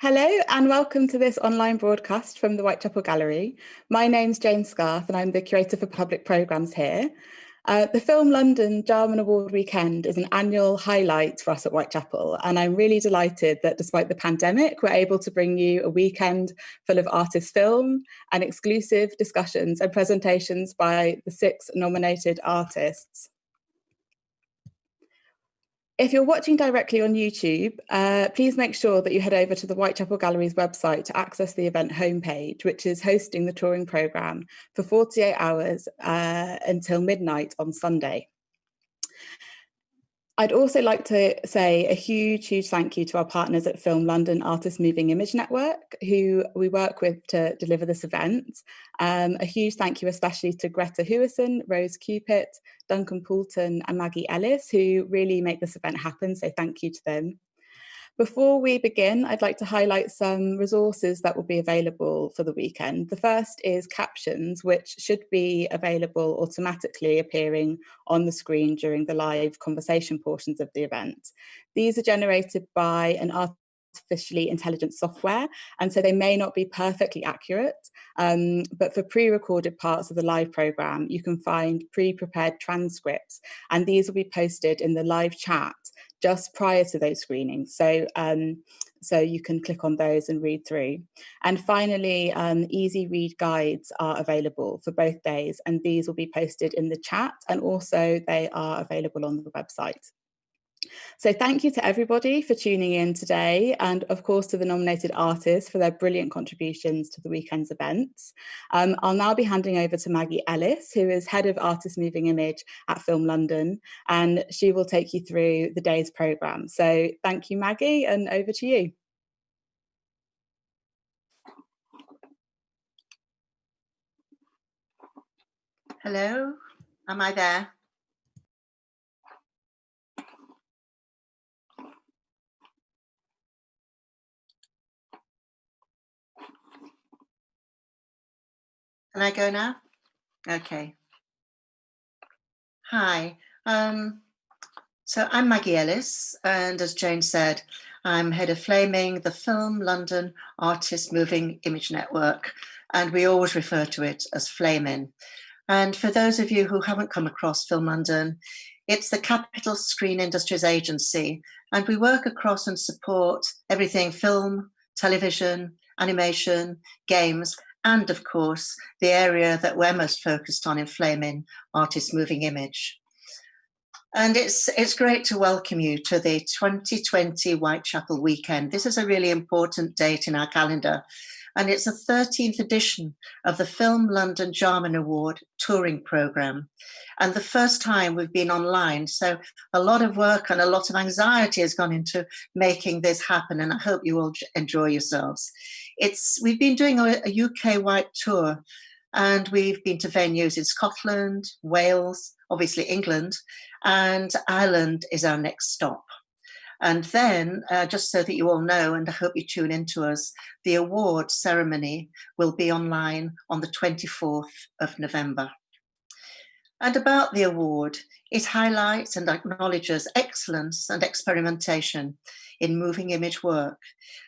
Hello and welcome to this online broadcast from the Whitechapel Gallery. My name's Jane Scarth and I'm the Curator for Public Programmes here. The Film London Jarman Award weekend is an annual highlight for us at Whitechapel, and I'm really delighted that despite the pandemic, we're able to bring you a weekend full of artist film and exclusive discussions and presentations by the 6 nominated artists. If you're watching directly on YouTube, please make sure that you head over to the Whitechapel Gallery's website to access the event homepage, which is hosting the touring programme for 48 hours until midnight on Sunday. I'd also like to say a huge thank you to our partners at Film London Artist Moving Image Network, who we work with to deliver this event. A huge thank you especially to Greta Hewison, Rose Cupit, Duncan Poulton and Maggie Ellis, who really make this event happen, so thank you to them. Before we begin, I'd like to highlight some resources that will be available for the weekend. The first is captions, which should be available automatically appearing on the screen during the live conversation portions of the event. These are generated by an artificially intelligent software, and so they may not be perfectly accurate, but for pre-recorded parts of the live programme, you can find pre-prepared transcripts, and these will be posted in the live chat just prior to those screenings. So you can click on those and read through. And finally, easy read guides are available for both days, and these will be posted in the chat, and also they are available on the website. So thank you to everybody for tuning in today, and of course to the nominated artists for their brilliant contributions to the weekend's events. I'll now be handing over to Maggie Ellis, who is Head of Artist Moving Image at Film London, and she will take you through the day's programme. So thank you, Maggie, and over to you. Hello, am I there? Can I go now? Okay. Hi, so I'm Maggie Ellis, and as Jane said, I'm Head of Flaming, the Film London Artist Moving Image Network, and we always refer to it as Flaming. And for those of you who haven't come across Film London, it's the Capital Screen Industries Agency, and we work across and support everything film, television, animation, games, and of course, the area that we're most focused on in Flaming, Artist Moving Image. And it's great to welcome you to the 2020 Whitechapel weekend. This is a really important date in our calendar, and it's the 13th edition of the Film London Jarman Award touring programme, and the first time we've been online. So a lot of work and a lot of anxiety has gone into making this happen, and I hope you all enjoy yourselves. We've been doing a UK-wide tour, and we've been to venues in Scotland, Wales, obviously England, and Ireland is our next stop. And then, just so that you all know, and I hope you tune into us, the award ceremony will be online on the 24th of November. And about the award, it highlights and acknowledges excellence and experimentation in moving image work.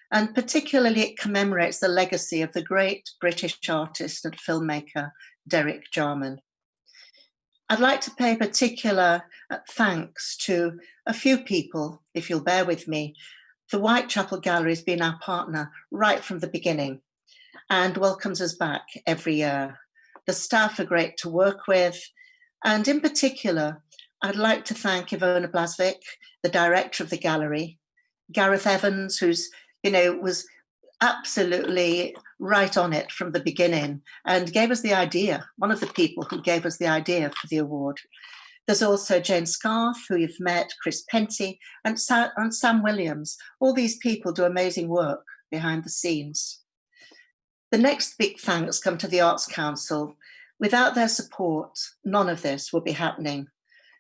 And particularly it commemorates the legacy of the great British artist and filmmaker, Derek Jarman. I'd like to pay particular thanks to a few people, if you'll bear with me. The Whitechapel Gallery has been our partner right from the beginning and welcomes us back every year. The staff are great to work with, and in particular, I'd like to thank Ivona Blasvik, the director of the gallery, Gareth Evans, who's was absolutely right on it from the beginning and gave us the idea, one of the people who gave us the idea for the award. There's also Jane Scarth, who you've met, Chris Penty, and Sam Williams. All these people do amazing work behind the scenes. The next big thanks come to the Arts Council. Without their support, none of this would be happening.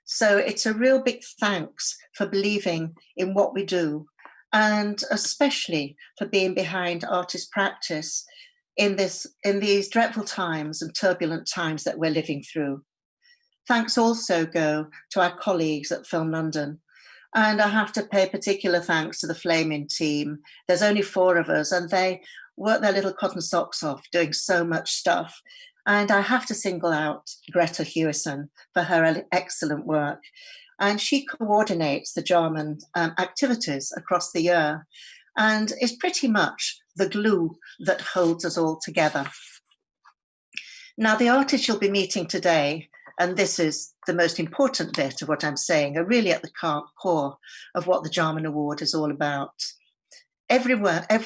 So it's a real big thanks for believing in what we do, and especially for being behind artist practice in these dreadful times and turbulent times that we're living through. Thanks also go to our colleagues at Film London. And I have to pay particular thanks to the Flaming team. There's only 4 of us, and they work their little cotton socks off doing so much stuff. And I have to single out Greta Hewison for her excellent work. And she coordinates the Jarman activities across the year and is pretty much the glue that holds us all together. Now, the artists you'll be meeting today, and this is the most important bit of what I'm saying, are really at the core of what the Jarman Award is all about. Every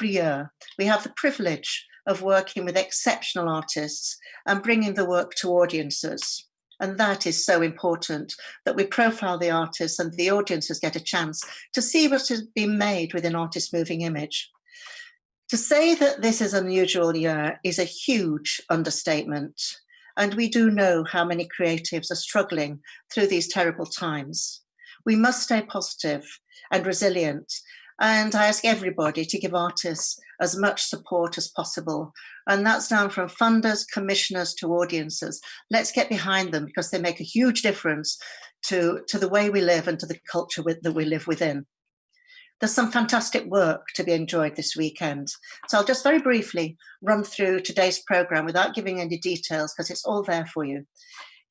year, we have the privilege of working with exceptional artists and bringing the work to audiences. And that is so important, that we profile the artists and the audiences get a chance to see what has been made with an artist's moving image. To say that this is an unusual year is a huge understatement. And we do know how many creatives are struggling through these terrible times. We must stay positive and resilient. And I ask everybody to give artists as much support as possible. And that's down from funders, commissioners to audiences. Let's get behind them because they make a huge difference to the way we live and to the culture that we live within. There's some fantastic work to be enjoyed this weekend. So I'll just very briefly run through today's programme without giving any details because it's all there for you.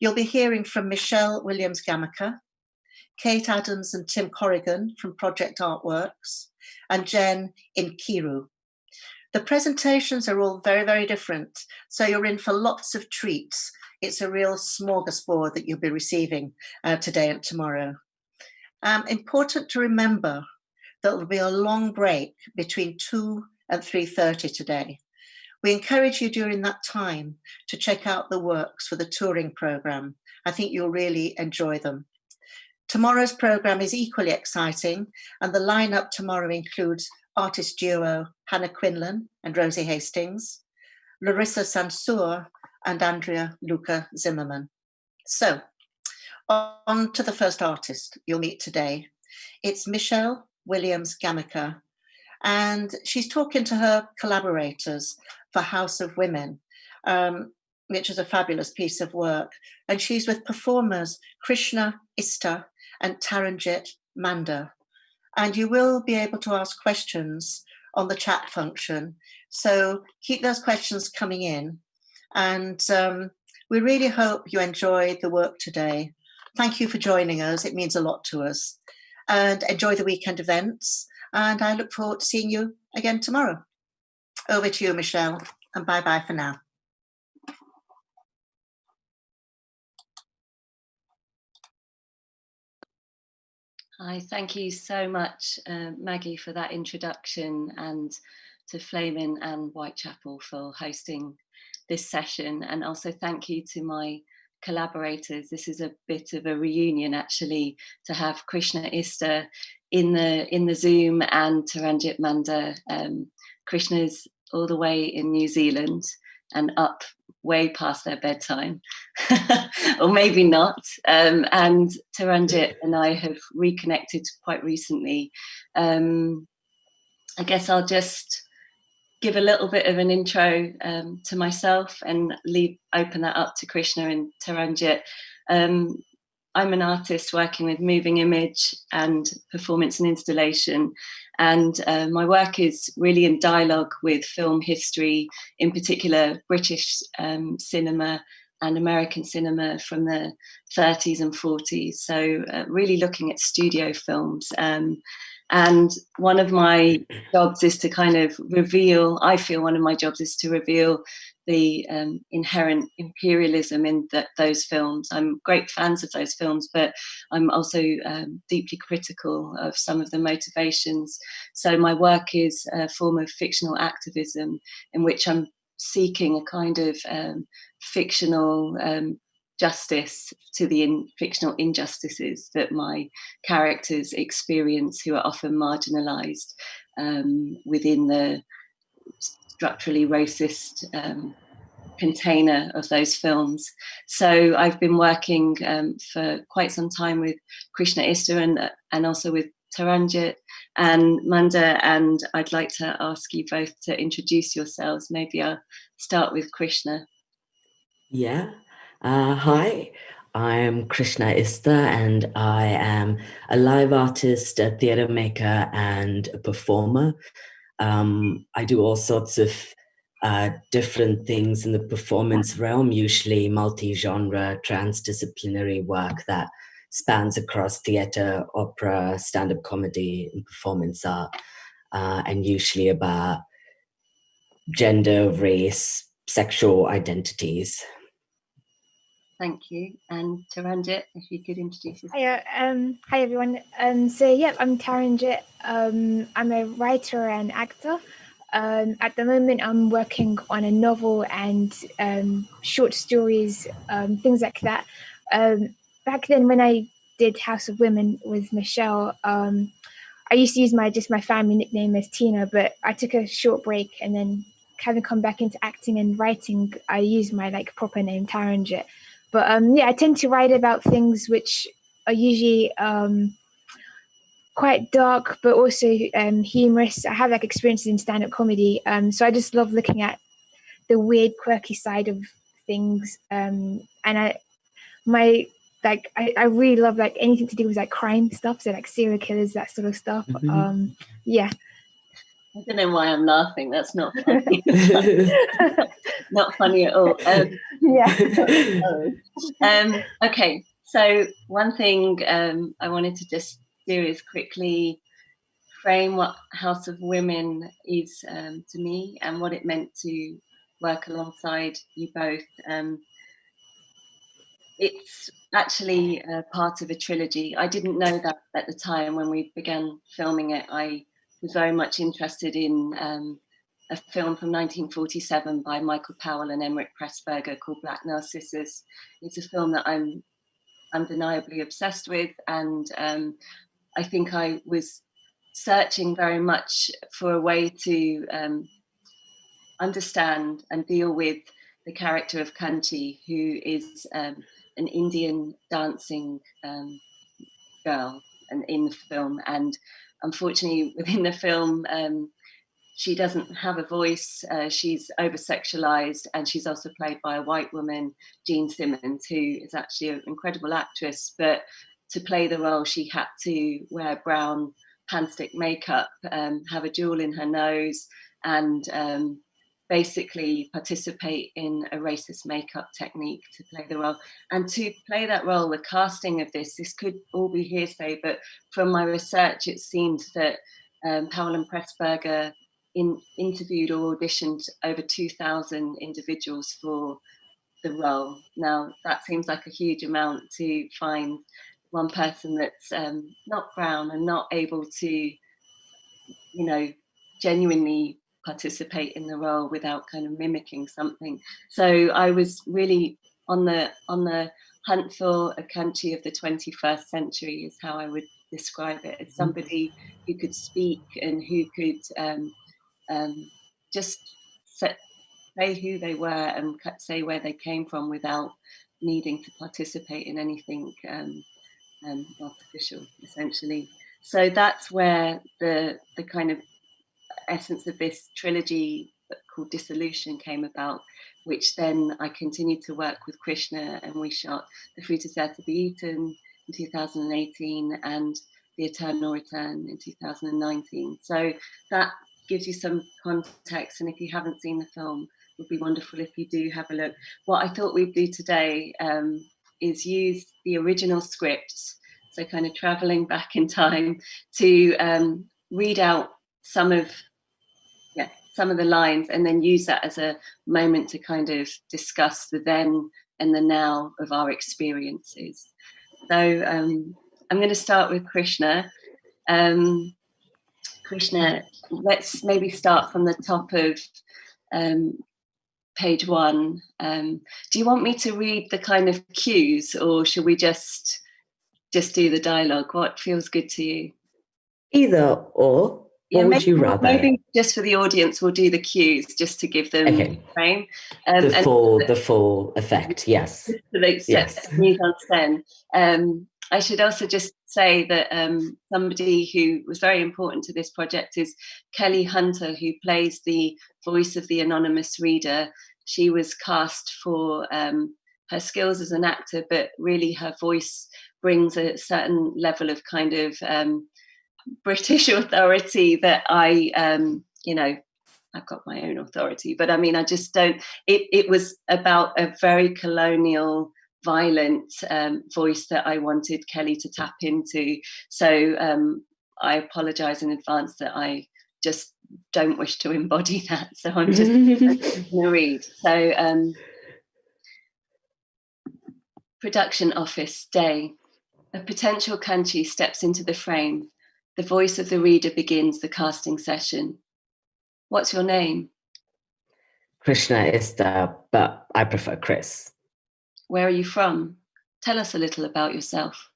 You'll be hearing from Williams Gamaker, Kate Adams and Tim Corrigan from Project Artworks, and Jenn Nkiru. The presentations are all very, very different, so you're in for lots of treats. It's a real smorgasbord that you'll be receiving today and tomorrow. Important to remember that there will be a long break between 2 and 3:30 today. We encourage you during that time to check out the works for the touring programme. I think you'll really enjoy them. Tomorrow's programme is equally exciting, and the lineup tomorrow includes artist duo Hannah Quinlan and Rosie Hastings, Larissa Sansour and Andrea Luka Zimmerman. So, on to the first artist you'll meet today. It's Williams Gamaker, and she's talking to her collaborators for House of Women, which is a fabulous piece of work. And she's with performers Krishna, Istha, and Taranjit, Mander. And you will be able to ask questions on the chat function. So keep those questions coming in. And we really hope you enjoyed the work today. Thank you for joining us. It means a lot to us. And enjoy the weekend events. And I look forward to seeing you again tomorrow. Over to you, Michelle, and bye-bye for now. Hi, thank you so much, Maggie, for that introduction, and to Flaming and Whitechapel for hosting this session. And also thank you to my collaborators. This is a bit of a reunion, actually, to have Krishna Istha in the Zoom and Taranjit Mander. Krishna's all the way in New Zealand and up way past their bedtime, or maybe not. And Taranjit and I have reconnected quite recently. I guess I'll just give a little bit of an intro to myself and open that up to Krishna and Taranjit. I'm an artist working with moving image and performance and installation, and my work is really in dialogue with film history, in particular British cinema and American cinema from the 30s and 40s. So really looking at studio films. And one of my jobs is to kind of reveal, I feel one of my jobs is to reveal the inherent imperialism in those films. I'm great fans of those films, but I'm also deeply critical of some of the motivations. So my work is a form of fictional activism in which I'm seeking a kind of fictional justice to the fictional injustices that my characters experience, who are often marginalised within the structurally racist container of those films. So I've been working for quite some time with Krishna Istha and also with Taranjit and Mander, and I'd like to ask you both to introduce yourselves. Maybe I'll start with Krishna. Yeah. Hi, I am Krishna Istha, and I am a live artist, a theatre maker, and a performer. I do all sorts of different things in the performance realm, usually multi-genre, transdisciplinary work that spans across theatre, opera, stand-up comedy, and performance art, and usually about gender, race, sexual identities. Thank you. And Taranjit, if you could introduce yourself. Hiya, hi everyone. So yeah, I'm Taranjit. I'm a writer and actor. At the moment, I'm working on a novel and short stories, things like that. Back then, when I did House of Women with Michelle, I used to use my family nickname as Tina, but I took a short break, and then having come back into acting and writing, I used my proper name, Taranjit. But yeah, I tend to write about things which are usually quite dark, but also humorous. I have experiences in stand-up comedy, so I just love looking at the weird, quirky side of things. And I really love anything to do with crime stuff, so serial killers, that sort of stuff. Yeah. I don't know why I'm laughing. That's not funny. Not funny at all. Yeah. Okay, so one thing I wanted to just do is quickly frame what House of Women is to me and what it meant to work alongside you both. It's actually part of a trilogy. I didn't know that at the time when we began filming it. I was very much interested in a film from 1947 by Michael Powell and Emmerich Pressburger called Black Narcissus. It's a film that I'm undeniably obsessed with, and I think I was searching very much for a way to understand and deal with the character of Kanchi, who is an Indian dancing girl in the film, and unfortunately within the film she doesn't have a voice. She's over-sexualized, and she's also played by a white woman, Jean Simmons, who is actually an incredible actress, but to play the role she had to wear brown pan-stick makeup, have a jewel in her nose, and basically participate in a racist makeup technique to play the role. And to play that role, the casting of this could all be hearsay, but from my research, it seemed that Powell and Pressburger interviewed or auditioned over 2,000 individuals for the role. Now, that seems like a huge amount to find one person that's not brown and not able to, genuinely participate in the role without kind of mimicking something. So I was really on the hunt for a Kanchi of the 21st century, is how I would describe it, as somebody who could speak and who could just say who they were and say where they came from without needing to participate in anything artificial, essentially. So that's where the kind of essence of this trilogy called Dissolution came about, which then I continued to work with Krishna, and we shot The Fruit is There to Be Eaten in 2018 and The Eternal Return in 2019. So that gives you some context, and if you haven't seen the film, it would be wonderful if you do have a look. What I thought we'd do today is use the original scripts, so kind of traveling back in time to read out some of the lines, and then use that as a moment to kind of discuss the then and the now of our experiences. So I'm going to start with Krishna. Krishna, let's maybe start from the top of page 1. Do you want me to read the kind of cues, or should we just do the dialogue? What feels good to you? Either or. What would you rather? Maybe just for the audience, we'll do the cues just to give them frame. The full effect, yes. Yes. I should also just say that somebody who was very important to this project is Kelly Hunter, who plays the voice of the anonymous reader. She was cast for her skills as an actor, but really her voice brings a certain level of kind of British authority that I, I've got my own authority, but I mean, I just don't, it was about a very colonial, violent voice that I wanted Kelly to tap into. So I apologise in advance that I just don't wish to embody that. So I'm just going to read. So production office day. A potential Kanchi steps into the frame. The voice of the reader begins the casting session. What's your name? Krishna, Istha, but I prefer Chris. Where are you from? Tell us a little about yourself.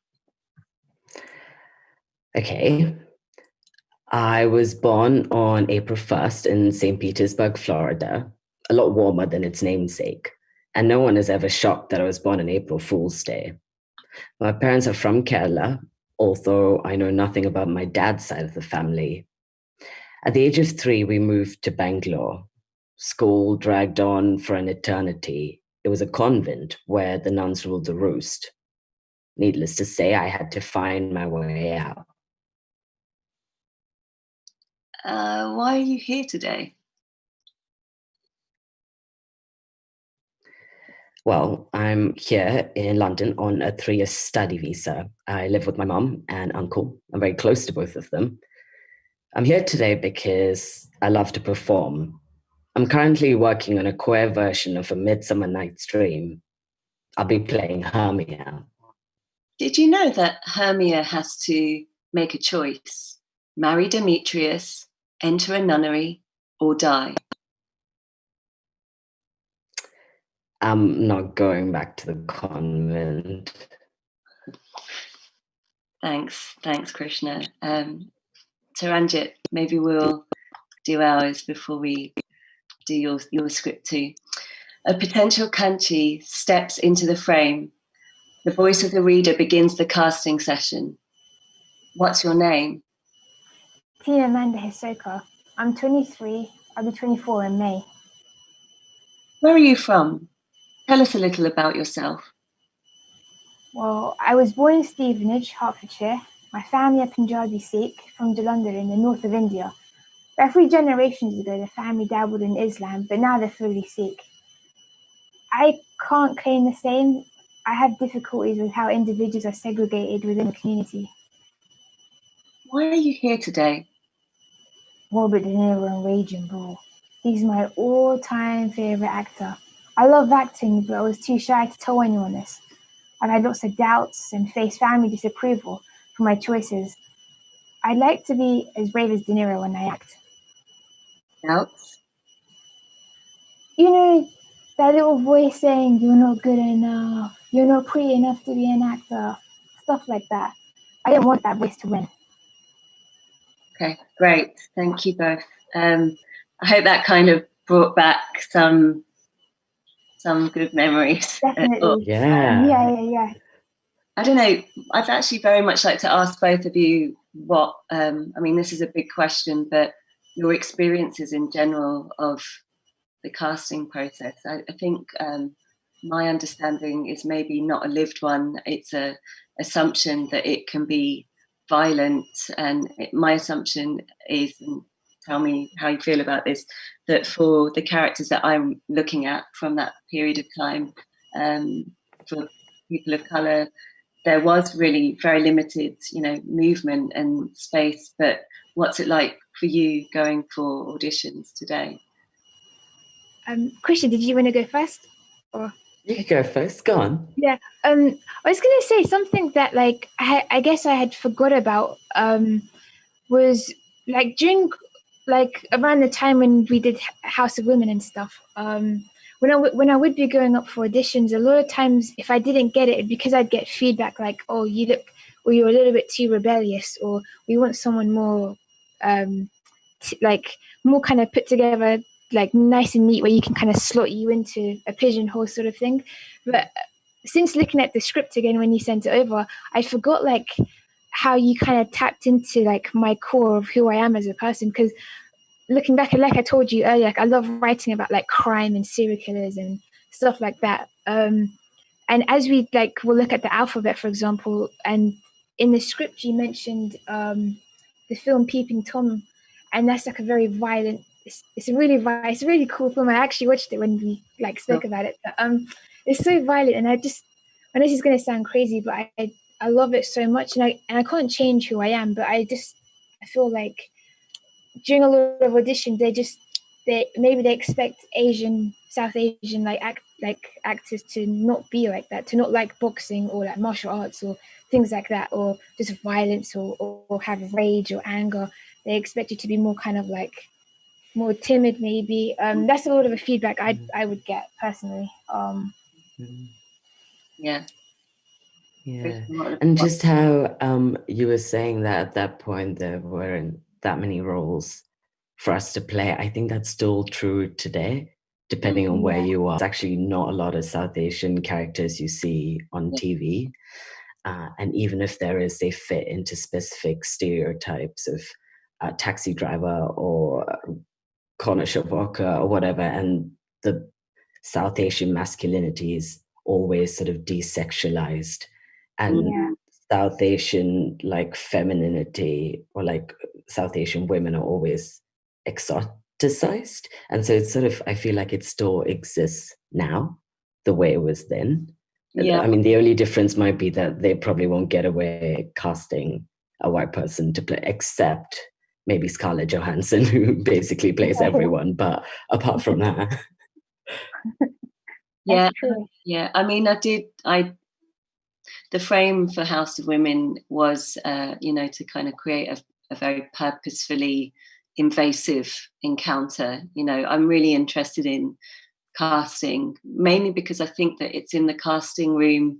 Okay. I was born on April 1st in St. Petersburg, Florida, a lot warmer than its namesake. And no one is ever shocked that I was born on April Fool's Day. My parents are from Kerala, although I know nothing about my dad's side of the family. At the age of 3, we moved to Bangalore. School dragged on for an eternity. It was a convent where the nuns ruled the roost. Needless to say, I had to find my way out. Why are you here today? Well, I'm here in London on a 3-year study visa. I live with my mum and uncle. I'm very close to both of them. I'm here today because I love to perform. I'm currently working on a queer version of A Midsummer Night's Dream. I'll be playing Hermia. Did you know that Hermia has to make a choice? Marry Demetrius, enter a nunnery, or die? I'm not going back to the convent. Thanks, Krishna. Taranjit, maybe we'll do ours before we do your script too. A potential Kanchi steps into the frame. The voice of the reader begins the casting session. What's your name? Mander. I'm 23. I'll be 24 in May. Where are you from? Tell us a little about yourself. Well, I was born in Stevenage, Hertfordshire. My family are Punjabi Sikh from Jalandhar in the north of India. About 3 generations ago, the family dabbled in Islam, but now they're fully Sikh. I can't claim the same. I have difficulties with how individuals are segregated within the community. Why are you here today? Robert De Niro and Raging Bull. He's my all-time favourite actor. I love acting, but I was too shy to tell anyone this. I've had lots of doubts and faced family disapproval for my choices. I'd like to be as brave as De Niro when I act. Doubts? You know, that little voice saying, you're not good enough, you're not pretty enough to be an actor, stuff like that. I didn't want that voice to win. Okay, great. Thank you both. I hope that kind of brought back some good memories. Definitely. Yeah. Yeah. I don't know. I'd actually very much like to ask both of you what, I mean, this is a big question, but your experiences in general of the casting process. I think my understanding is maybe not a lived one. It's a assumption that it can be violent, and my assumption is, and tell me how you feel about this, that for the characters that I'm looking at from that period of time, for people of colour, there was really very limited, movement and space. But what's it like for you going for auditions today? Krishna, did you want to go first? Or You can go first. Go on. Yeah. I was going to say something that, like, I guess I had forgot about. Was like during, like, around the time when we did House of Women and stuff. When I would be going up for auditions, a lot of times if I didn't get it, because I'd get feedback like, "Oh, you look, or you're a little bit too rebellious," or "We want someone more, more kind of put together, like nice and neat, where you can kind of slot you into a pigeonhole sort of thing." But since looking at the script again when you sent it over, I forgot like how you kind of tapped into like my core of who I am as a person. Because looking back, like I told you earlier, like I love writing about like crime and serial killers and stuff like that. and as we we'll look at the alphabet, for example, and in the script you mentioned the film Peeping Tom, and that's like a very violent. It's a really cool film. I actually watched it when we spoke about it. But, it's so violent, and I know this is going to sound crazy, but I love it so much, and I can't change who I am, but I feel like during a lot of auditions they expect South Asian actors to not be like that, to not like boxing or like martial arts or things like that, or just violence or have rage or anger. They expect you to be more kind of more timid, maybe. That's a lot of the feedback I would get personally. Yeah. And just how you were saying that at that point there weren't that many roles for us to play. I think that's still true today, depending on where you are. It's actually not a lot of South Asian characters you see on TV. And even if there is, they fit into specific stereotypes of taxi driver or corner shop worker or whatever. And the South Asian masculinity is always sort of desexualized. And South Asian femininity or South Asian women are always exoticized. And so it's sort of, I feel like it still exists now the way it was then. Yeah. I mean, the only difference might be that they probably won't get away casting a white person to play, except maybe Scarlett Johansson, who basically plays everyone. But apart from that. Yeah. I mean, the frame for House of Women was, to kind of create a very purposefully invasive encounter. I'm really interested in casting, mainly because I think that it's in the casting room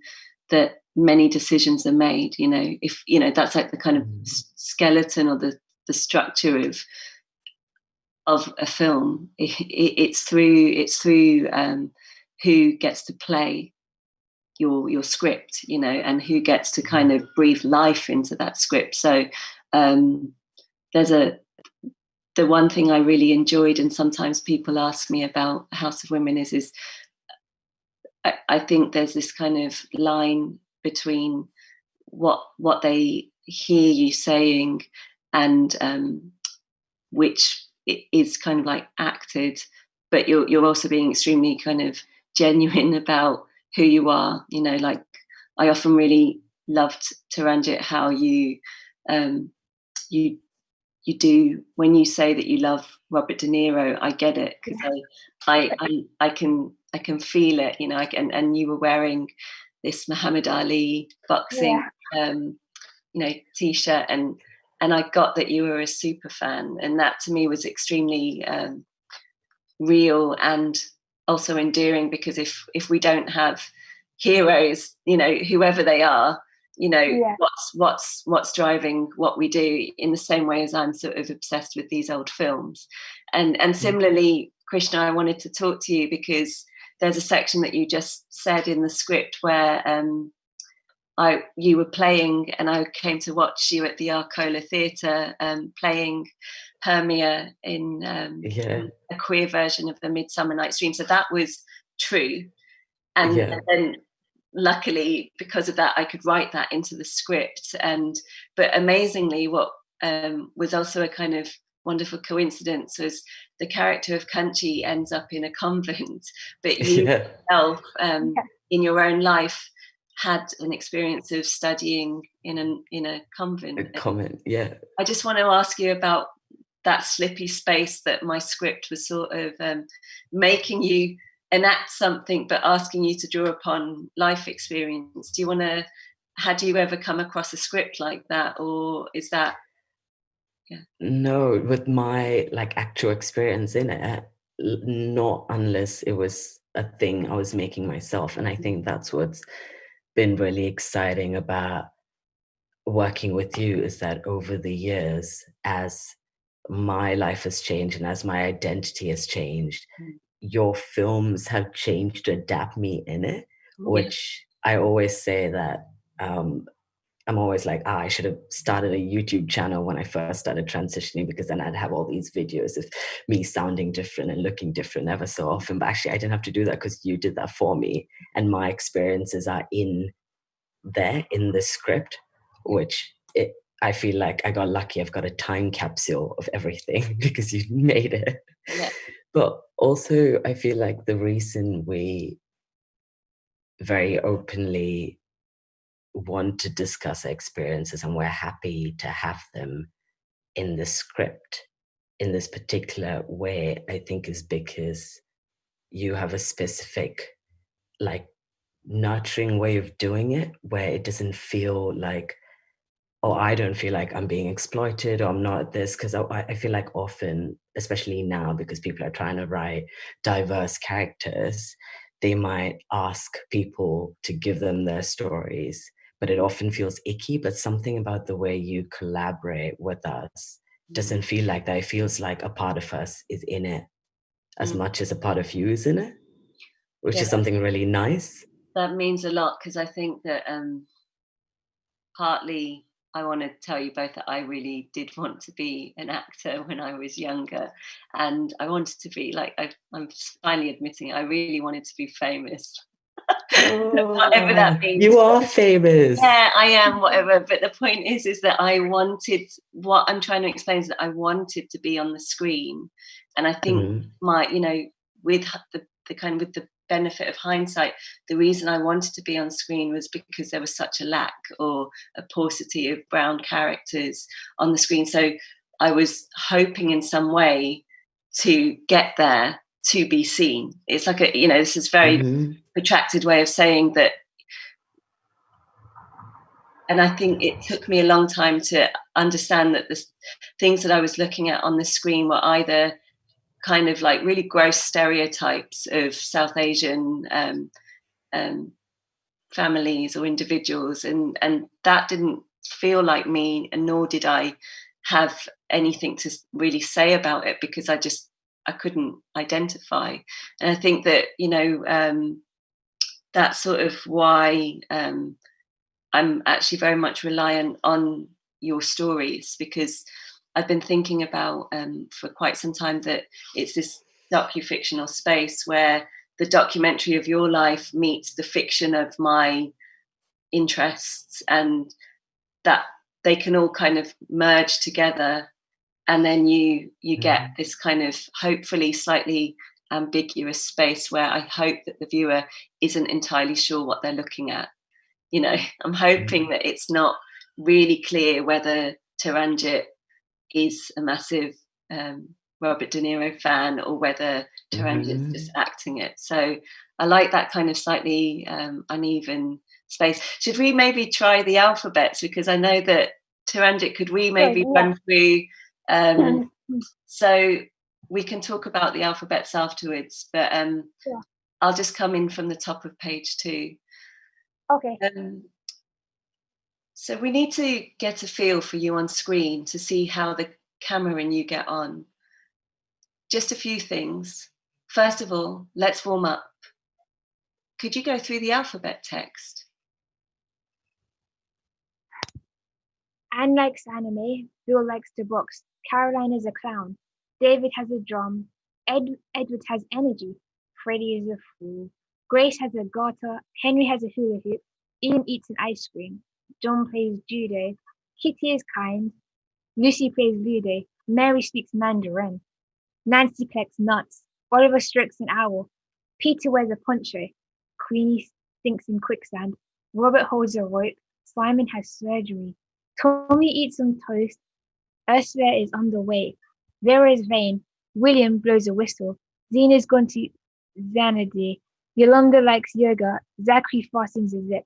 that many decisions are made. If that's like the kind of skeleton or the structure of a film. It's through who gets to play your script, and who gets to kind of breathe life into that script. So the one thing I really enjoyed, and sometimes people ask me about House of Women, is I think there's this kind of line between what they hear you saying and which is kind of like acted, but you're also being extremely kind of genuine about who you are. I often really loved, Taranjit, how you do when you say that you love Robert De Niro. I get it, because I can feel it, and you were wearing this Muhammad Ali boxing t-shirt, and I got that you were a super fan, and that to me was extremely real and also endearing, because if we don't have heroes, whoever they are, what's driving what we do, in the same way as I'm sort of obsessed with these old films. And similarly, Krishna, I wanted to talk to you because there's a section that you just said in the script where you were playing, and I came to watch you at the Arcola Theatre playing Hermia in a queer version of the Midsummer Night's Dream. So that was true. And then luckily, because of that, I could write that into the script. But amazingly, what was also a kind of wonderful coincidence was the character of Kanchi ends up in a convent, but you yourself, in your own life, had an experience of studying in a convent. I just want to ask you about that slippy space that my script was sort of making you enact something, but asking you to draw upon life experience. Had you ever come across a script like that, or is that? No, with my actual experience in it, not unless it was a thing I was making myself. And I think that's what's been really exciting about working with you, is that over the years, as my life has changed and as my identity has changed, your films have changed to adapt me in it, which I always say that I'm always like, I should have started a YouTube channel when I first started transitioning, because then I'd have all these videos of me sounding different and looking different ever so often. But actually, I didn't have to do that because you did that for me. And my experiences are in there in the script, which I feel like I got lucky. I've got a time capsule of everything because you made it. Yeah. But also, I feel like the reason we very openly want to discuss our experiences and we're happy to have them in the script in this particular way, I think, is because you have a specific, like, nurturing way of doing it where it doesn't feel like, oh, I don't feel like I'm being exploited or I'm not this, because I feel like often, especially now, because people are trying to write diverse characters, they might ask people to give them their stories, but it often feels icky. But something about the way you collaborate with us doesn't feel like that. It feels like a part of us is in it as much as a part of you is in it, which is something really nice. That means a lot, because I think that partly I want to tell you both that I really did want to be an actor when I was younger, and I wanted to be, like, I'm finally admitting it, I really wanted to be famous. Whatever that means. You are famous. Yeah, I am, whatever. But the point is that I wanted, what I'm trying to explain is that I wanted to be on the screen. And I think with the kind of, with the benefit of hindsight, the reason I wanted to be on screen was because there was such a lack or a paucity of brown characters on the screen. So I was hoping in some way to get there, to be seen. It's like this is very protracted way of saying that. And I think it took me a long time to understand that the things that I was looking at on the screen were either kind of like really gross stereotypes of South Asian families or individuals, and that didn't feel like me, and nor did I have anything to really say about it, because I couldn't identify. And I think that that's sort of why I'm actually very much reliant on your stories, because I've been thinking about for quite some time that it's this docu-fictional space where the documentary of your life meets the fiction of my interests, and that they can all kind of merge together, and then you get this kind of hopefully slightly ambiguous space where I hope that the viewer isn't entirely sure what they're looking at. I'm hoping that it's not really clear whether Taranjit is a massive Robert De Niro fan or whether Taranjit's just acting it. So I like that kind of slightly uneven space. Should we maybe try the alphabets? Because I know that Taranjit, could we maybe run through? So we can talk about the alphabets afterwards, but I'll just come in from the top of page 2. Okay. So we need to get a feel for you on screen to see how the camera and you get on. Just a few things. First of all, let's warm up. Could you go through the alphabet text? Anne likes anime. Bill likes to box. Caroline is a clown. David has a drum. Edward has energy. Freddie is a fool. Grace has a garter. Henry has a hula hoop. Ian eats an ice cream. John plays judo. Kitty is kind. Lucy plays Ludo. Mary speaks Mandarin. Nancy collects nuts. Oliver strokes an owl. Peter wears a poncho. Queenie stinks in quicksand. Robert holds a rope. Simon has surgery. Tommy eats some toast. Ursula is underweight. Vera is vain. William blows a whistle. Zena's gone to Xanadu. Yolanda likes yoga. Zachary fastens a zip.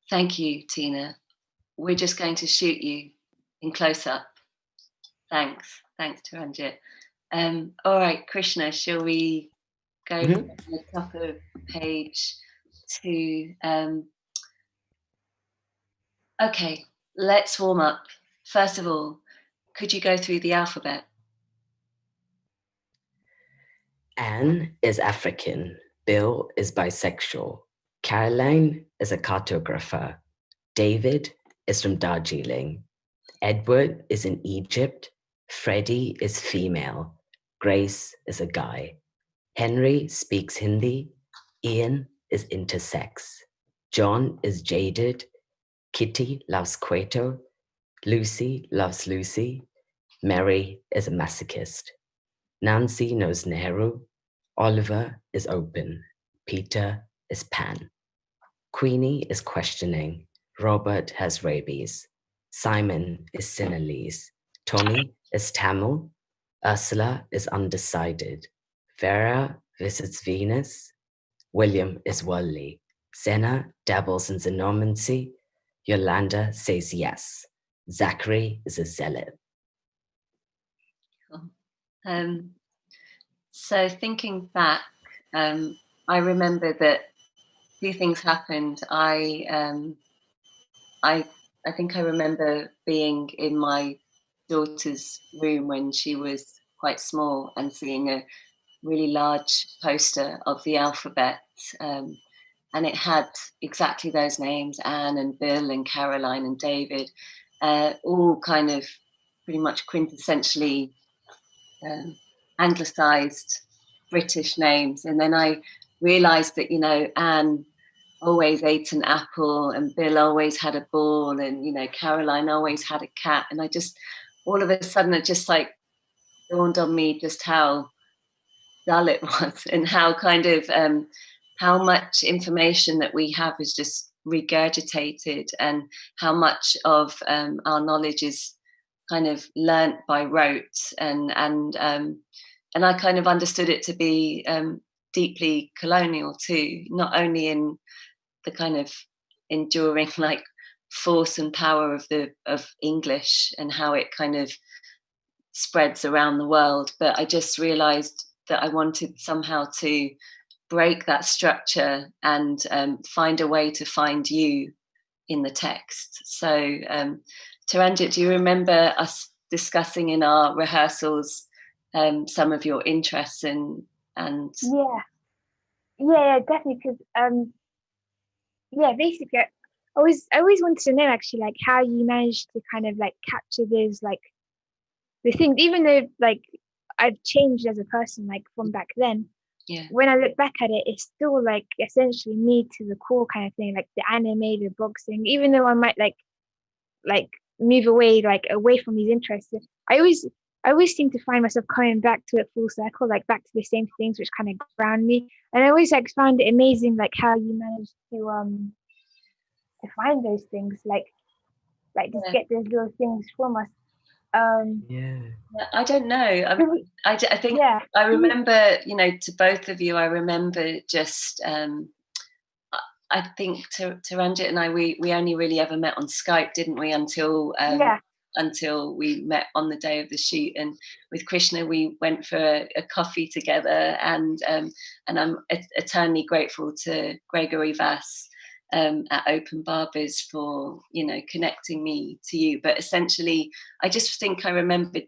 Thank you, Tina. We're just going to shoot you in close up. Thanks, Taranjit. All right, Krishna, shall we go from the top of page 2? Okay, let's warm up. First of all, could you go through the alphabet? Anne is African. Bill is bisexual. Caroline is a cartographer. David is from Darjeeling. Edward is in Egypt. Freddie is female. Grace is a guy. Henry speaks Hindi. Ian is intersex. John is jaded. Kitty loves Cueto. Lucy loves Lucy. Mary is a masochist. Nancy knows Nehru. Oliver is open. Peter is pan. Queenie is questioning. Robert has rabies. Simon is Sinhalese. Tommy is Tamil. Ursula is undecided. Vera visits Venus. William is worldly. Senna dabbles in xenomancy. Yolanda says yes. Zachary is a zealot. So thinking back, I remember that two things happened. I think I remember being in my daughter's room when she was quite small and seeing a really large poster of the alphabet, and it had exactly those names, Anne and Bill and Caroline and David, all kind of pretty much quintessentially anglicised British names. And then I realised that, Anne always ate an apple and Bill always had a ball and, Caroline always had a cat. And I just, all of a sudden, it just like dawned on me just how dull it was and how kind of how much information that we have is just regurgitated and how much of our knowledge is kind of learnt by rote and I kind of understood it to be deeply colonial too, not only in the kind of enduring like force and power of English and how it kind of spreads around the world, but I just realized that I wanted somehow to break that structure and find a way to find you in the text. So Taranjit, do you remember us discussing in our rehearsals some of your interests and yeah, definitely, because basically I always wanted to know actually like how you managed to kind of like capture those like the things, even though like I've changed as a person like from back then. Yeah. When I look back at it, it's still like essentially me to the core kind of thing, like the anime, the boxing, even though I might like move away from these interests. I always seem to find myself coming back to it full circle, like back to the same things which kind of ground me. And I always like found it amazing like how you managed to find those things, like just get those little things from us. I don't know. I think I remember, to both of you, I remember just, I think Taranjit and I, we only really ever met on Skype, didn't we? Until we met on the day of the shoot. And with Krishna, we went for a coffee together. And I'm eternally grateful to Gregory Vass at Open Barbers for, connecting me to you. But essentially, I just think I remember,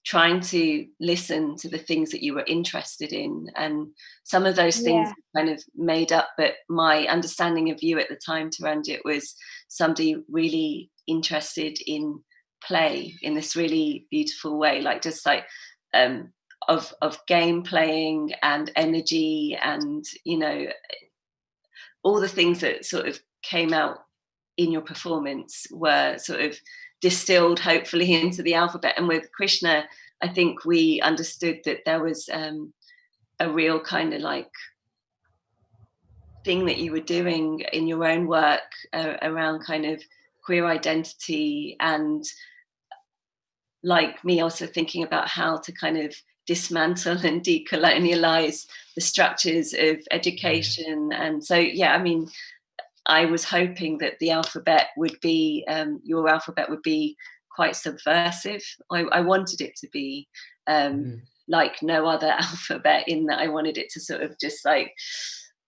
trying to listen to the things that you were interested in. And some of those things kind of made up. But my understanding of you at the time, Taranjit, was somebody really interested in play in this really beautiful way, like just like of game playing and energy and, all the things that sort of came out in your performance were sort of distilled hopefully into the alphabet. And with Krishna, I think we understood that there was a real kind of like thing that you were doing in your own work around kind of queer identity, and like me also thinking about how to kind of dismantle and decolonialize the structures of education. And so I was hoping that the alphabet would be your alphabet would be quite subversive. I wanted it to be like no other alphabet, in that I wanted it to sort of just like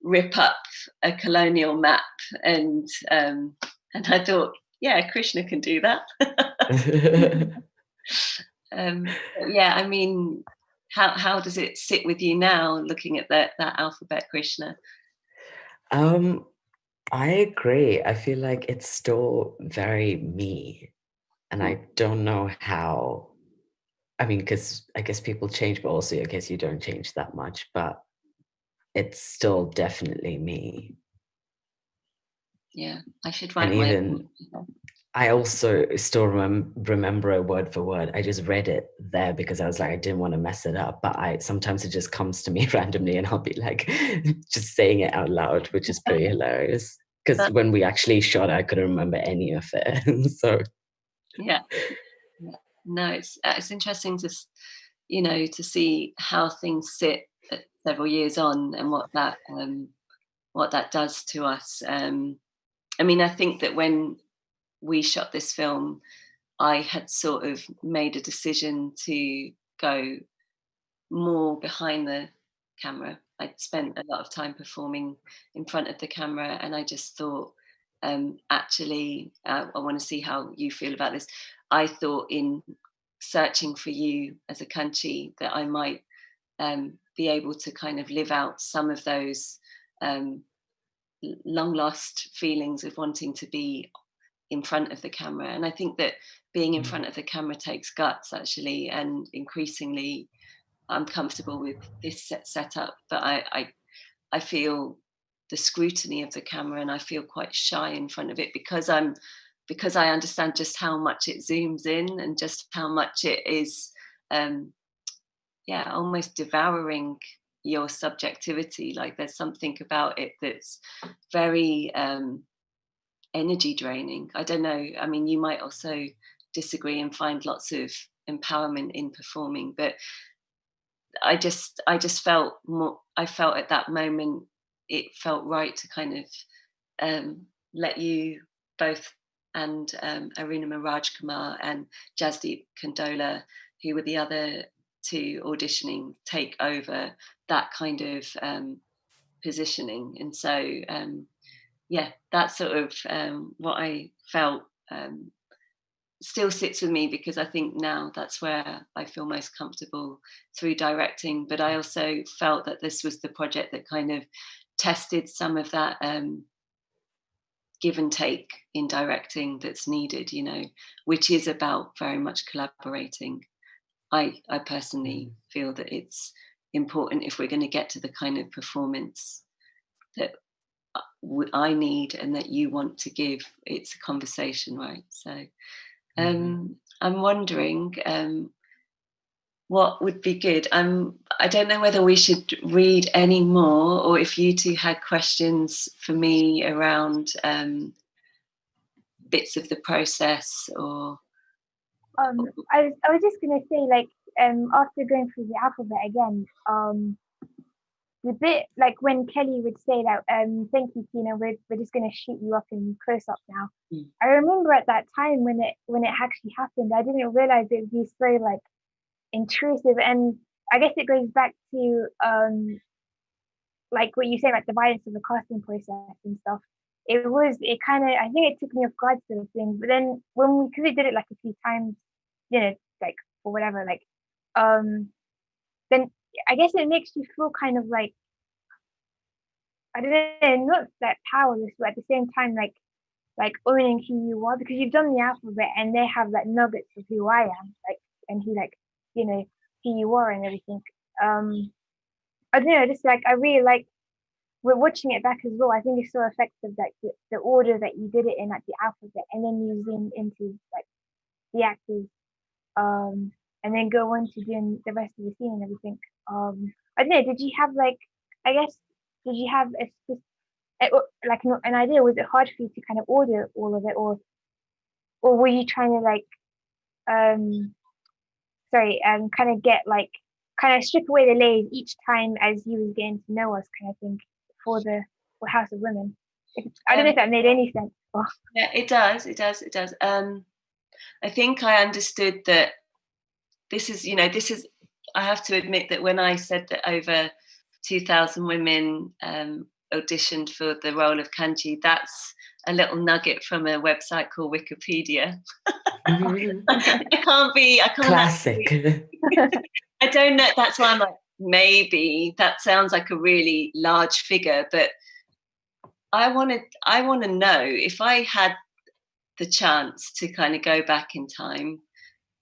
rip up a colonial map, and I thought, Krishna can do that. How does it sit with you now, looking at that alphabet, Krishna? I agree. I feel like it's still very me. And I don't know how, I mean, because I guess people change, but also I guess you don't change that much, but it's still definitely me. Yeah, I should write And my even, I also still remember it word for word. I just read it there because I was like, I didn't want to mess it up, but sometimes it just comes to me randomly and I'll be like, just saying it out loud, which is pretty hilarious. Because when we actually shot, I couldn't remember any of it. So yeah. No, it's interesting to, you know, to see how things sit several years on and what that does to us. I mean, I think that when we shot this film, I had sort of made a decision to go more behind the camera. I'd spent a lot of time performing in front of the camera, and I just thought, actually, I want to see how you feel about this. I thought in searching for you as a Kanchi that I might be able to kind of live out some of those long lost feelings of wanting to be in front of the camera. And I think that being in front of the camera takes guts, actually, and increasingly I'm comfortable with this setup, but I feel the scrutiny of the camera, and I feel quite shy in front of it because I understand just how much it zooms in and just how much it is almost devouring your subjectivity. Like there's something about it that's very energy draining. I don't know, I mean, you might also disagree and find lots of empowerment in performing, but I just felt more, I felt at that moment it felt right to kind of let you both and Arunima Rajkumar and Jasdeep Kandola, who were the other two auditioning, take over that kind of positioning. And so that's sort of what I felt still sits with me, because I think now that's where I feel most comfortable through directing. But I also felt that this was the project that kind of tested some of that give and take in directing that's needed, you know, which is about very much collaborating. I personally feel that it's important if we're going to get to the kind of performance that I need and that you want to give. It's a conversation, right? So I'm wondering what would be good. I don't know whether we should read any more, or if you two had questions for me around bits of the process, or. I was just gonna say, like, after going through the alphabet again, the bit like when Kelly would say that, thank you, Tina, we're just gonna shoot you up in close up now. I remember at that time when it actually happened, I didn't realize it would be so like intrusive, and I guess it goes back to like what you say, like the violence of the casting process and stuff. It kind of, I think it took me off guard sort of thing. But then because we did it like a few times, you know, like or whatever, like then I guess it makes you feel kind of like, I don't know, not that powerless, but at the same time like owning who you are, because you've done the alphabet and they have like nuggets of who I am, like, and who, like, you know, who you are and everything. I don't know, just like I really like, we're watching it back as well. I think it's so effective that the order that you did it in, like the alphabet, and then you zoom into like the actors, and then go on to doing the rest of the scene and everything. I don't know, did you have like, I guess, did you have like an idea? Was it hard for you to kind of order all of it, or were you trying to like kind of get like, kind of strip away the layers each time as you was getting to know us, kind of thing, for House of Women? I don't know if that made any sense. Yeah, it does. I think I understood that this is, I have to admit that when I said that over 2,000 women auditioned for the role of Kanchi, that's a little nugget from a website called Wikipedia. I can't classic. I don't know. That's why I'm like, maybe that sounds like a really large figure, but I want to know, if I had the chance to kind of go back in time,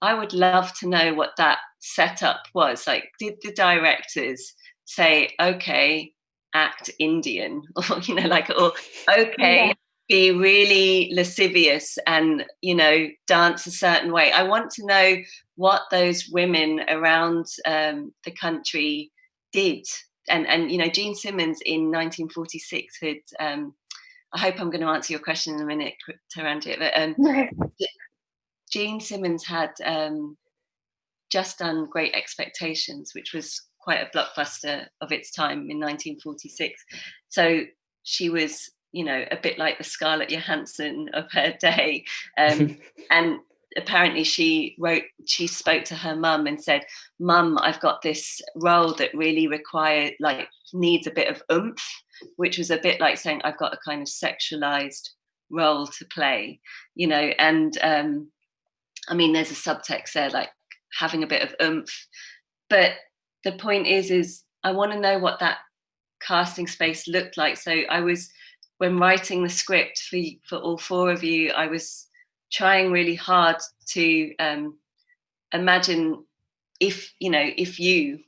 I would love to know what that setup was. Like, did the directors say, okay, act Indian, or, you know, like, or okay, be really lascivious and, you know, dance a certain way? I want to know what those women around the country did. And you know, Jean Simmons in 1946 had, I hope I'm going to answer your question in a minute, Taranjit, but Jean Simmons had just done Great Expectations, which was quite a blockbuster of its time in 1946. So she was, you know, a bit like the Scarlett Johansson of her day. And apparently she spoke to her mum and said, "Mum, I've got this role that really needs a bit of oomph," which was a bit like saying, "I've got a kind of sexualized role to play," you know. And I mean, there's a subtext there, like having a bit of oomph. But the point is I want to know what that casting space looked like. So when writing the script for all four of you, I was trying really hard to imagine if you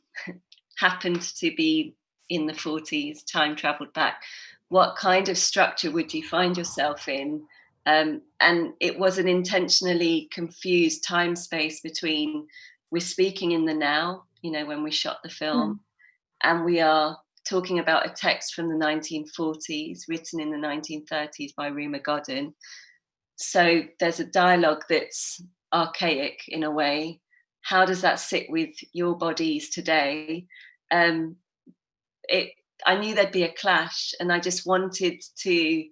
happened to be in the 40s, time traveled back, what kind of structure would you find yourself in? And it was an intentionally confused time space between, we're speaking in the now, you know, when we shot the film, and we are talking about a text from the 1940s written in the 1930s by Ruma Godden. So there's a dialogue that's archaic in a way. How does that sit with your bodies today? I knew there'd be a clash, and I just wanted to,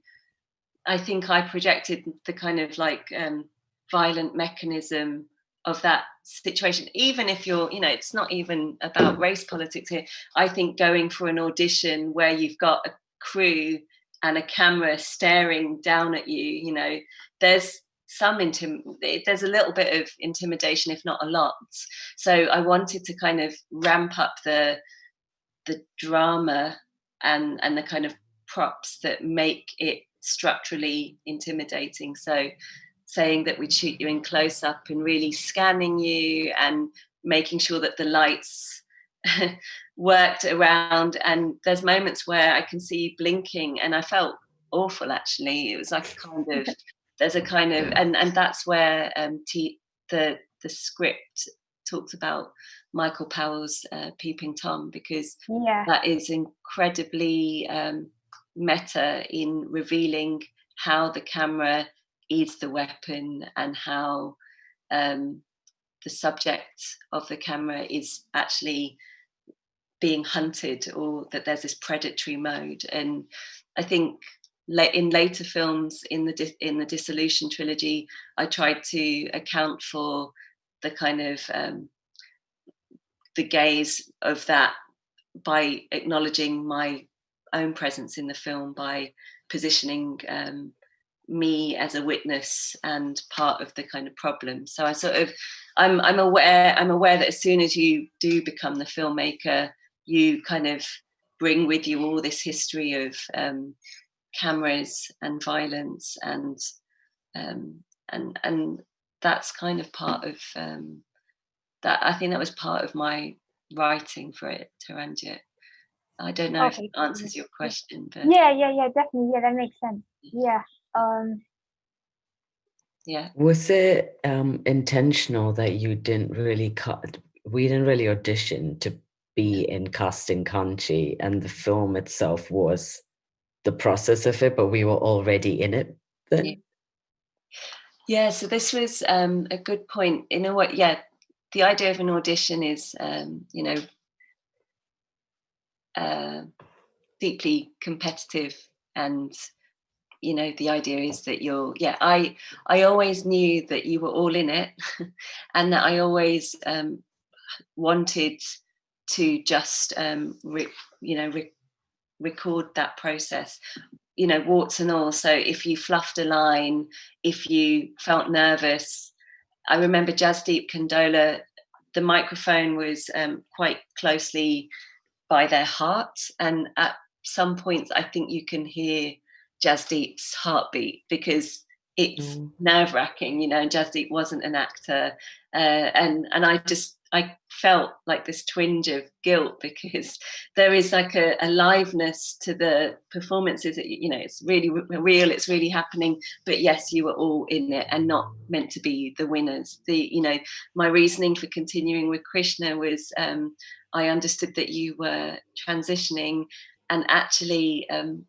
I think I projected the kind of like violent mechanism of that situation. Even if you're, you know, it's not even about race politics here. I think going for an audition where you've got a crew and a camera staring down at you, you know, there's there's a little bit of intimidation, if not a lot. So I wanted to kind of ramp up the drama and the kind of props that make it structurally intimidating. So saying that we'd shoot you in close up and really scanning you and making sure that the lights worked around, and there's moments where I can see you blinking and I felt awful, actually. It was like a kind of there's a kind of and that's where the script talks about Michael Powell's Peeping Tom, because that is incredibly meta in revealing how the camera is the weapon and how the subject of the camera is actually being hunted, or that there's this predatory mode. And I think in later films in the Dissolution trilogy, I tried to account for the kind of the gaze of that by acknowledging my own presence in the film, by positioning me as a witness and part of the kind of problem. So I sort of, I'm aware that as soon as you do become the filmmaker, you kind of bring with you all this history of cameras and violence, and that's kind of part of that. I think that was part of my writing for it, Taranjit. I don't know if it answers your question, but yeah, definitely, that makes sense. Yeah. Was it intentional that you didn't really we didn't really audition to be in Casting Kanchi, and the film itself was the process of it, but we were already in it then? Yeah, so this was a good point. You know what? Yeah, the idea of an audition is, deeply competitive, and the idea is that I always knew that you were all in it, and that I always wanted to just record that process, warts and all. So if you fluffed a line, if you felt nervous, I remember Jasdeep Kandola, the microphone was quite closely by their heart, and at some points I think you can hear Jasdeep's heartbeat, because it's nerve-wracking, you know, and Jasdeep wasn't an actor, and I felt like this twinge of guilt, because there is like a aliveness to the performances that, you know, it's really real, it's really happening, but yes, you were all in it and not meant to be the winners. You know, my reasoning for continuing with Krishna was I understood that you were transitioning, and actually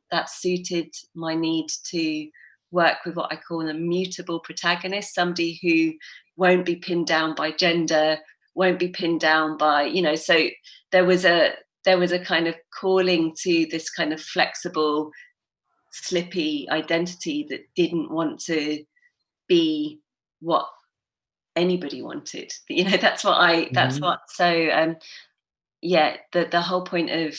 that suited my need to work with what I call a mutable protagonist, somebody who won't be pinned down by gender, won't be pinned down by, you know, so there was a kind of calling to this kind of flexible, slippy identity that didn't want to be what anybody wanted. You know, that's what so yeah, the whole point of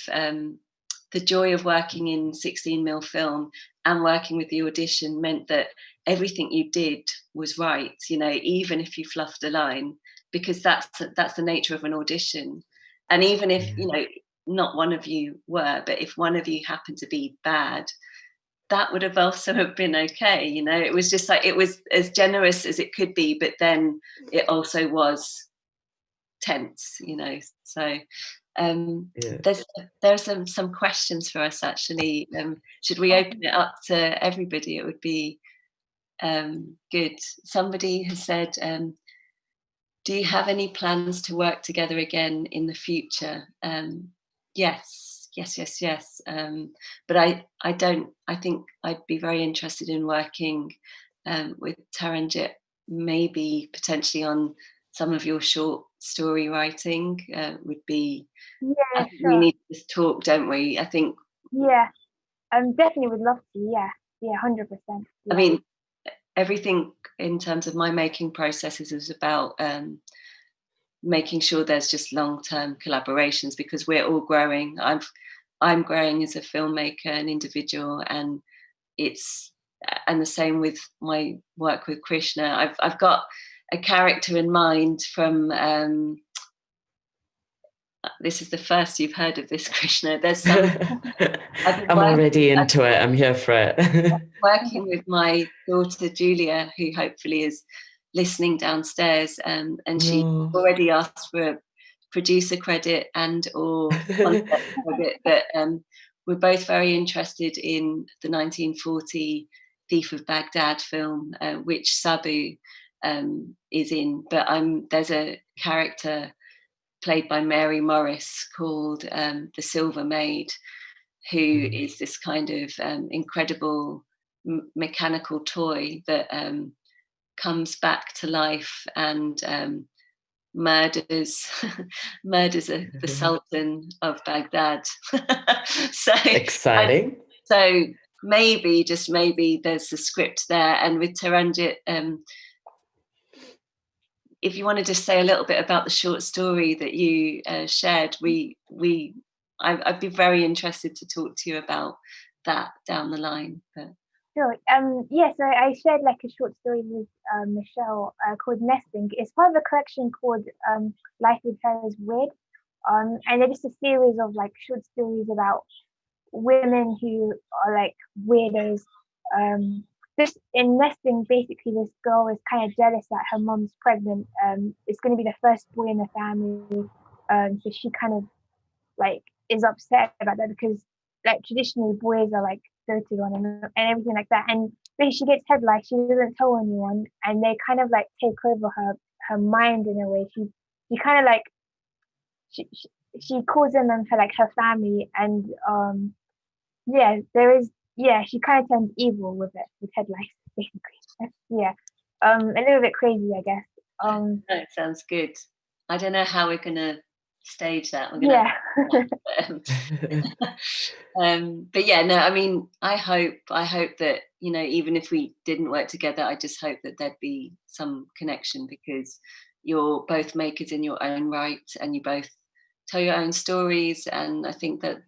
the joy of working in 16mm film and working with the audition meant that everything you did was right, you know, even if you fluffed a line, because that's the nature of an audition. And even if, you know, not one of you were, but if one of you happened to be bad, that would have also have been okay, you know. It was just like, it was as generous as it could be, but then it also was tense, you know. So there's some questions for us, actually. Should we open it up to everybody? It would be good. Somebody has said, do you have any plans to work together again in the future? Yes. But I don't. I think I'd be very interested in working with Taranjit, maybe potentially on some of your short story writing. Would be. Yeah, we need to talk, don't we? I think. Yeah, definitely would love to. Yeah, 100%. I mean, everything in terms of my making processes is about making sure there's just long-term collaborations, because we're all growing. I'm growing as a filmmaker, an individual, and the same with my work with Krishna. I've got a character in mind from. This is the first you've heard of this, Krishna. There's some. I'm already into it. I'm here for it. Working with my daughter Julia, who hopefully is listening downstairs, and she already asked for a producer credit and or concept credit, but we're both very interested in the 1940 Thief of Baghdad film, which Sabu is in. But there's a character played by Mary Morris called the Silver Maid, who is this kind of incredible mechanical toy that comes back to life and murders the Sultan of Baghdad. So exciting. So maybe, just maybe, there's a script there. And with Taranjit, if you want to just say a little bit about the short story that you shared, I'd be very interested to talk to you about that down the line. But. Sure. So I shared like a short story with Michelle called Nesting. It's part of a collection called Life with Her is Weird. And they're just a series of like short stories about women who are like weirdos. Just in Nesting, basically this girl is kind of jealous that her mom's pregnant. It's going to be the first boy in the family. So she kind of like is upset about that, because like traditionally boys are like doted on and everything like that. And then she gets head lice, she doesn't tell anyone, and they kind of like take over her mind in a way. She kind of like she calls them for like her family, and she kind of turns evil with head lice, basically. A little bit crazy, I guess. That sounds good. I don't know how we're gonna stage that. But yeah, no, I mean, I hope that, you know, even if we didn't work together, I just hope that there'd be some connection, because you're both makers in your own right, and you both tell your own stories, and I think that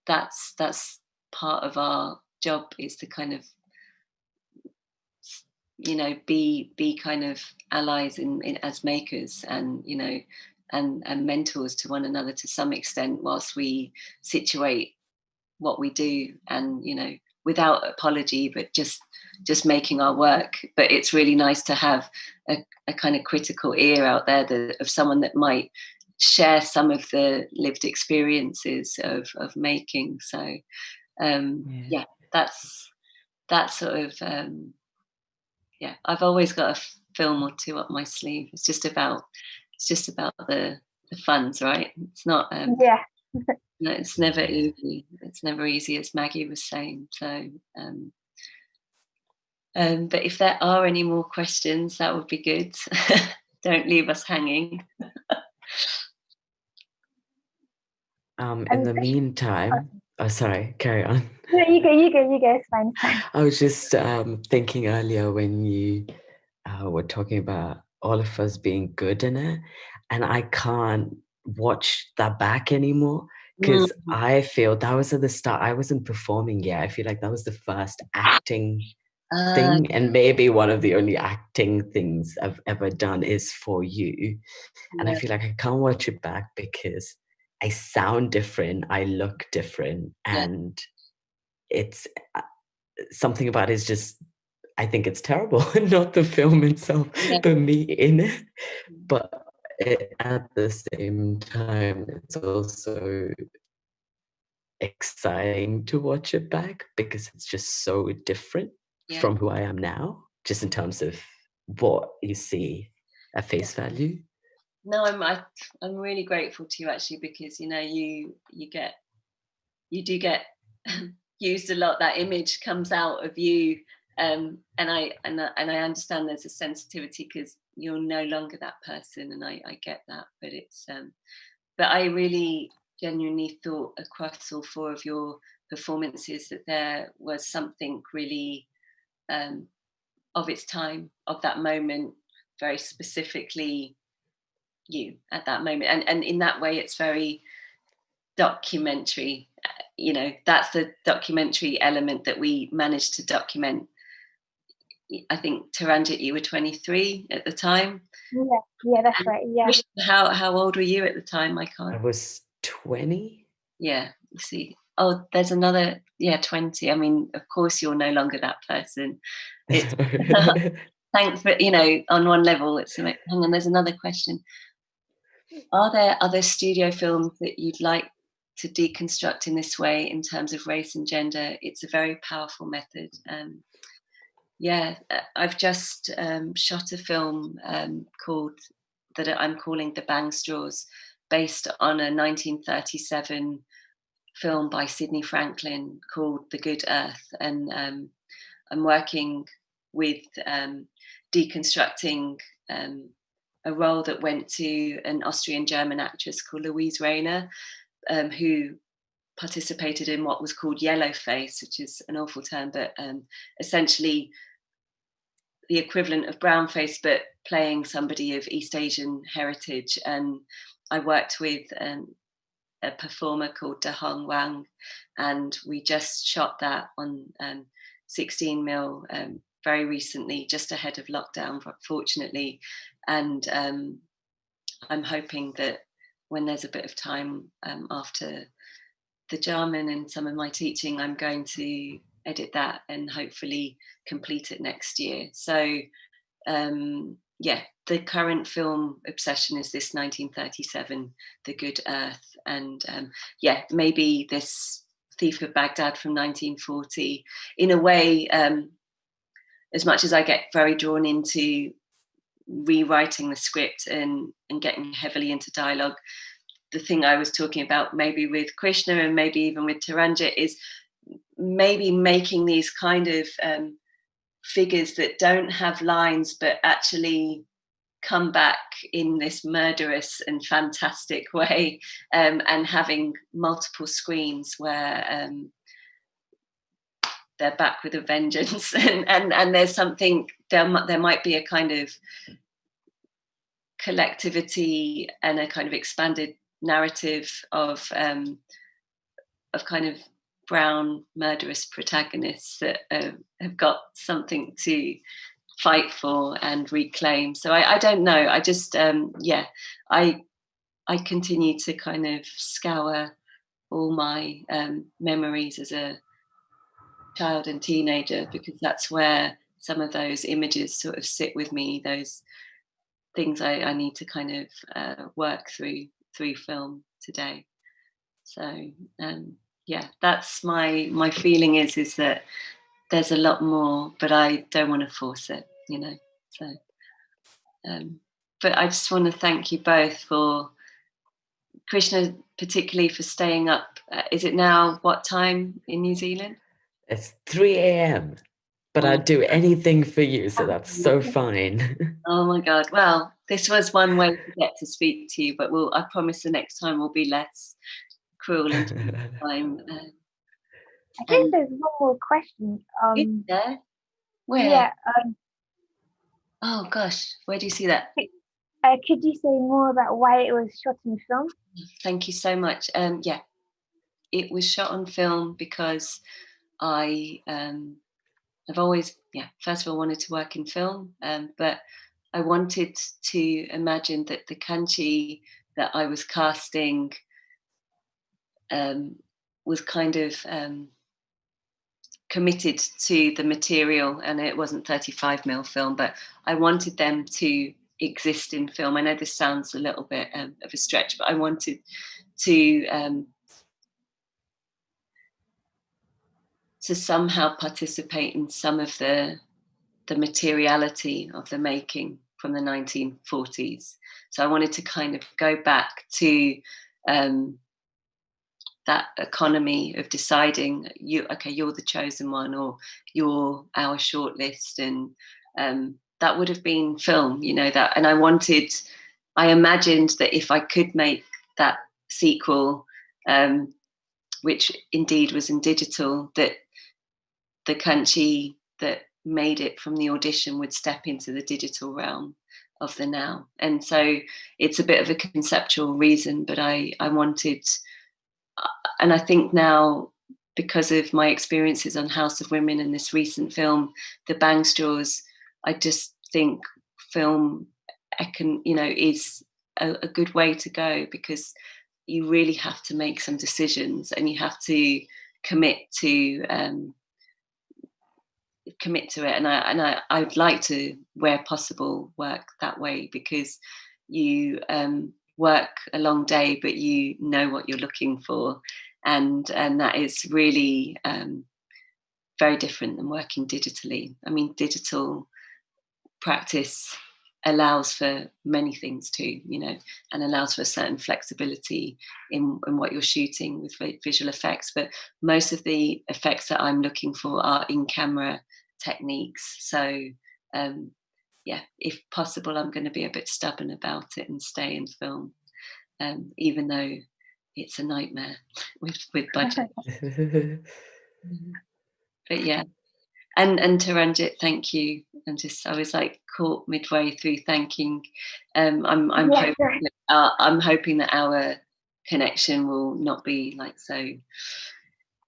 that's part of our job, is to kind of, you know, be kind of allies in as makers, and, you know, and mentors to one another to some extent, whilst we situate what we do, and without apology, but just making our work. But it's really nice to have a kind of critical ear out there of someone that might share some of the lived experiences of making. So that's sort of I've always got a film or two up my sleeve. It's just about the funds, right? It's not no, it's never easy. It's never easy, as Maggie was saying. So but if there are any more questions, that would be good. Don't leave us hanging. In the meantime, sorry, carry on. No, you go. It's fine. I was just thinking earlier when you were talking about all of us being good in it, and I can't watch that back anymore because I feel that was at the start. I wasn't performing yet. I feel like that was the first acting thing, and maybe one of the only acting things I've ever done is for you. And I feel like I can't watch it back because I sound different, I look different, and it's something about it is just, I think it's terrible. Not the film itself, but me in it. But at the same time, it's also exciting to watch it back because it's just so different from who I am now, just in terms of what you see at face value. No, I'm really grateful to you, actually, because you do get used a lot. That image comes out of you, and I understand there's a sensitivity because you're no longer that person, and I get that. But it's but I really genuinely thought across all four of your performances that there was something really of its time, of that moment, very specifically you at that moment, and in that way it's very documentary. That's the documentary element that we managed to document. I think, Taranjit, you were 23 at the time. Yeah, that's right. Yeah. How old were you at the time? I was 20. Yeah, you see. Oh, there's another 20. I mean, of course you're no longer that person. It's thanks for, on one level it's hang on, there's another question. Are there other studio films that you'd like to deconstruct in this way in terms of race and gender? It's a very powerful method. I've just shot a film called that I'm calling The Bang Straws, based on a 1937 film by Sidney Franklin called The Good Earth, and I'm working with deconstructing a role that went to an Austrian-German actress called Louise Rayner, who participated in what was called yellowface, which is an awful term, but essentially the equivalent of brownface, but playing somebody of East Asian heritage. And I worked with a performer called Da Hong Wang, and we just shot that on 16mm very recently, just ahead of lockdown, fortunately. And I'm hoping that when there's a bit of time after the Jarman and some of my teaching, I'm going to edit that and hopefully complete it next year. So the current film obsession is this 1937, The Good Earth, and maybe this Thief of Baghdad from 1940. In a way, as much as I get very drawn into rewriting the script and getting heavily into dialogue, the thing I was talking about maybe with Krishna and maybe even with Taranjit is maybe making these kind of figures that don't have lines but actually come back in this murderous and fantastic way, and having multiple screens where they're back with a vengeance, and there's something, there might be a kind of collectivity and a kind of expanded narrative of kind of brown murderous protagonists that have got something to fight for and reclaim. So I don't know, I just I continue to kind of scour all my memories as a child and teenager, because that's where some of those images sort of sit with me, those things I need to kind of work through film today. So yeah, that's my feeling is that there's a lot more, but I don't want to force it, you know. So but I just want to thank you both, for Krishna particularly, for staying up. Is it now what time in New Zealand? It's 3 a.m. But I'd do anything for you, so that's so fine. Oh my God. Well, this was one way to get to speak to you, but I promise the next time will be less cruel and time. I think there's one more question. Is there? Where? Yeah. Oh gosh, where do you see that? Could you say more about why it was shot in film? Thank you so much. Yeah, it was shot on film because I've always, first of all, wanted to work in film, but I wanted to imagine that the kanchi that I was casting was kind of committed to the material, and it wasn't 35mm film, but I wanted them to exist in film. I know this sounds a little bit of a stretch, but I wanted to somehow participate in some of the materiality of the making from the 1940s. So I wanted to kind of go back to that economy of deciding, you're the chosen one, or you're our shortlist, and that would have been film, you know, that. And I imagined that if I could make that sequel, which indeed was in digital, that the kanchi that made it from the audition would step into the digital realm of the now. And so it's a bit of a conceptual reason, but I wanted, and I think now, because of my experiences on House of Women and this recent film, The Bangstraws, I just think film, is a good way to go, because you really have to make some decisions, and you have to commit to it. And I'd like to, where possible, work that way, because you work a long day, but you know what you're looking for, and that is really very different than working digitally. I mean, digital practice allows for many things too, you know, and allows for a certain flexibility in what you're shooting with visual effects. But most of the effects that I'm looking for are in-camera techniques. So if possible, I'm going to be a bit stubborn about it and stay in film, even though it's a nightmare with budget. But yeah. And Taranjit, thank you. I was like caught midway through thanking. I'm hoping that our connection will not be like so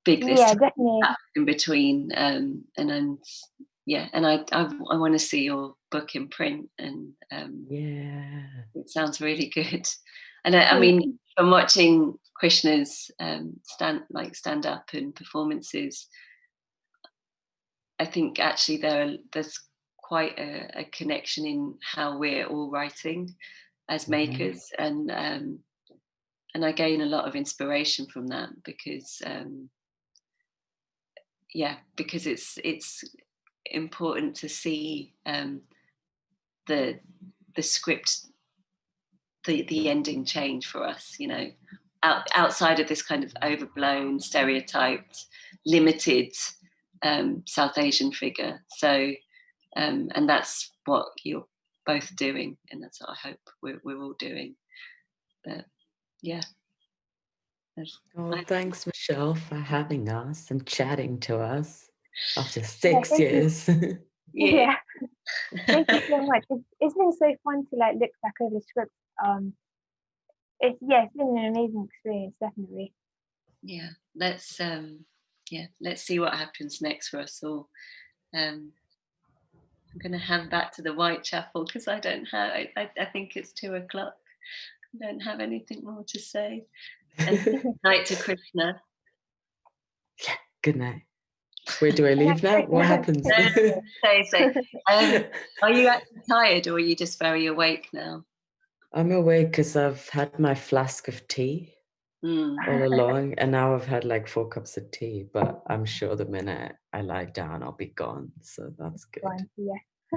big this time, definitely in between. And I want to see your book in print, and it sounds really good. And I mean, from watching Krishna's stand up and performances, I think actually there's quite a connection in how we're all writing as makers, and I gain a lot of inspiration from that, because because it's important to see the script, the ending change for us, you know, outside of this kind of overblown, stereotyped, limited South Asian figure. So and that's what you're both doing, and that's what I hope we're all doing. But yeah. Thanks, Michelle, for having us and chatting to us after 6 years. Thank you so much. It's been so fun to like look back over the script. It's been an amazing experience, definitely. Yeah, let's see what happens next for us all. I'm going to hand back to the Whitechapel, because I think it's 2:00. I don't have anything more to say. And good night to Krishna. Yeah, good night. Where do I leave now? What happens? So, are you actually tired, or are you just very awake now? I'm awake because I've had my flask of tea all along, and now I've had like 4 cups of tea, but I'm sure the minute I lie down, I'll be gone. So that's good. Yeah.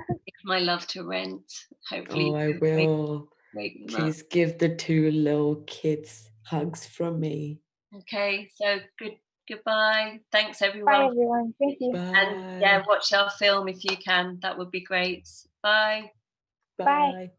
Give my love to Rent. Hopefully. Oh, I will. Wake them Please give the 2 little kids hugs from me. up. Okay, so goodbye. Thanks, everyone. Bye, everyone. Thank you. Bye. And yeah, watch our film if you can. That would be great. Bye. Bye.